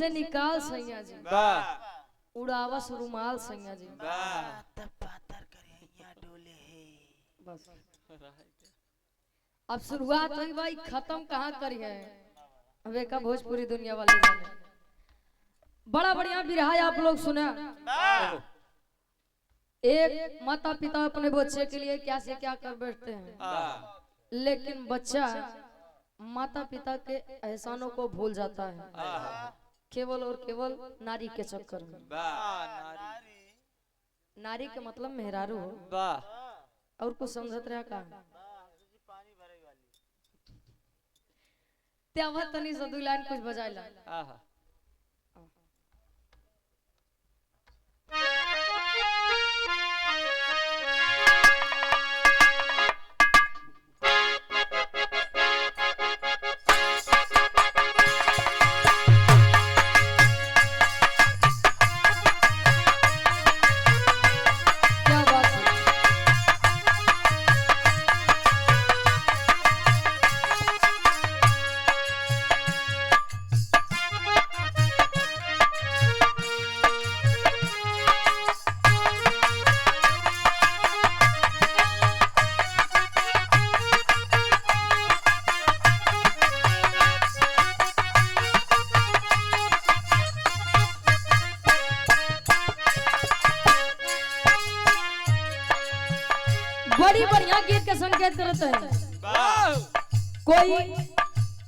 से निकाल सैया जी, उड़ावस रुमाल सैया जी, तब पातर करिया डोले है। बस अब शुरुआत हुई भाई, खत्म कहाँ करी है। अब का भोजपुरी दुनिया वाले जाने। बड़ा बढ़िया बिरहा आप लोग सुना। एक माता पिता अपने बच्चे के लिए क्या से क्या कर बैठते हैं, लेकिन बच्चा माता पिता के एहसानों को भूल जाता है, केवल और केवल नारी के चक्कर में। नारी के मतलब मेहरारू हो, और कुछ समझत रहा का त्यावा तनी से 2 लाइन कुछ बजाइला। क्या बात है। बड़ी बढ़िया गीत के संकेत करते हैं। कोई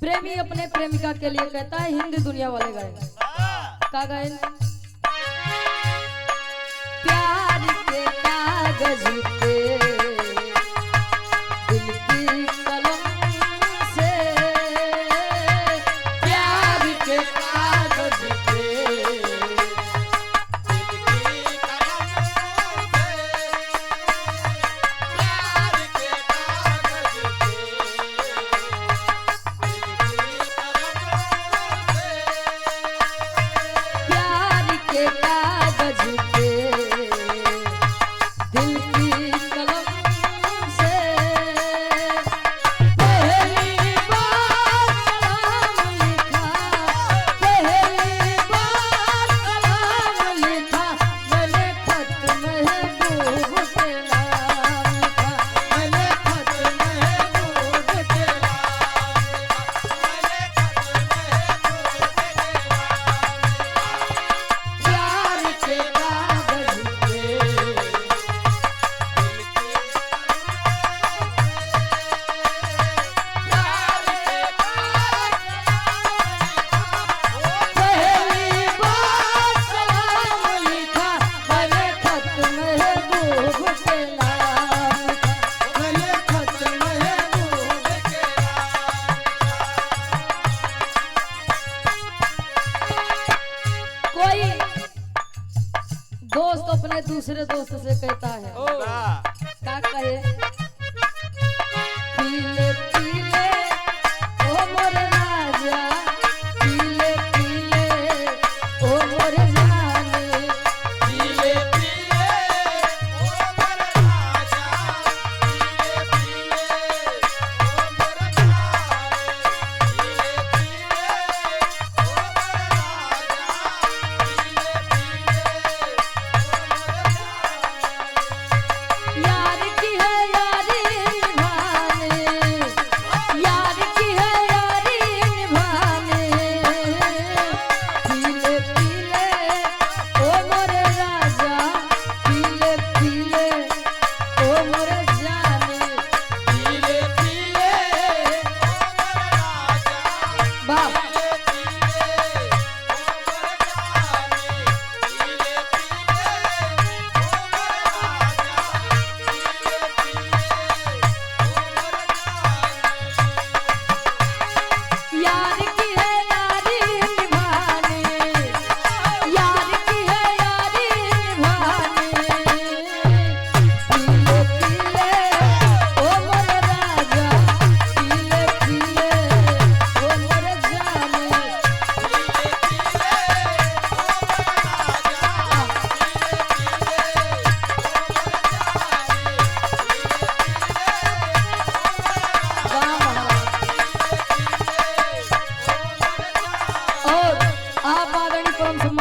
प्रेमी अपने प्रेमिका के लिए कहता है, हिंदी दुनिया वाले गाए का गाए, प्यार के कागज पे दिल की कलम से, प्यार के कागज पे दोस्त अपने दूसरे दोस्त से कहता है, क्या कहे, पीले पीले ओ मोरे राजा, पीले पीले ओ मोरे जाने, पीले पीले ओ मोरे राजा, पीले पीले ओ मोरे जाने, पीले पीले ओ मोरे राजा, यार की है यारी भाने,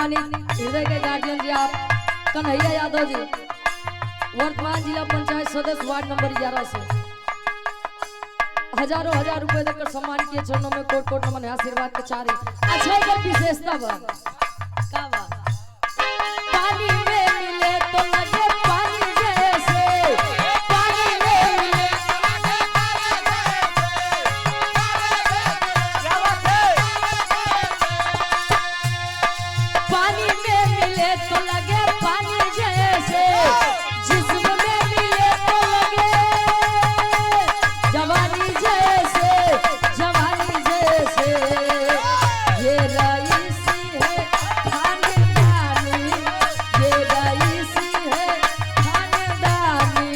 सम्मानित हृदय के गार्जियन जी आप कन्हैया यादव जी, वर्तमान जिला पंचायत सदस्य वार्ड नंबर 11 से हजारों हजार रुपए देकर सम्मान किए। चरणों में कोट कोट नमन है, आशीर्वाद के चारे। अच्छा एक विशेषता बा का बा, पानी में मिले तो लगे पानी जैसे, पानी में मिले पानी में मिले तो लगे पानी जैसे, जिस्म में मिले तो लगे जवानी जैसे, जवानी जैसे। ये रईसी है खानदानी, ये रईसी है खानदानी,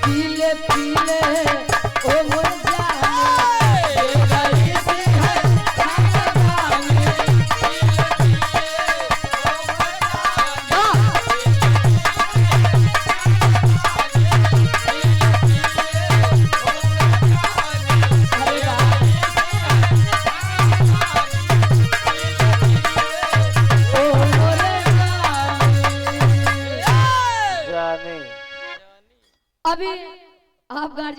पीले पीले ओ मोर जानी, ये रईसी है खानदानी। अभी आप गार्जियन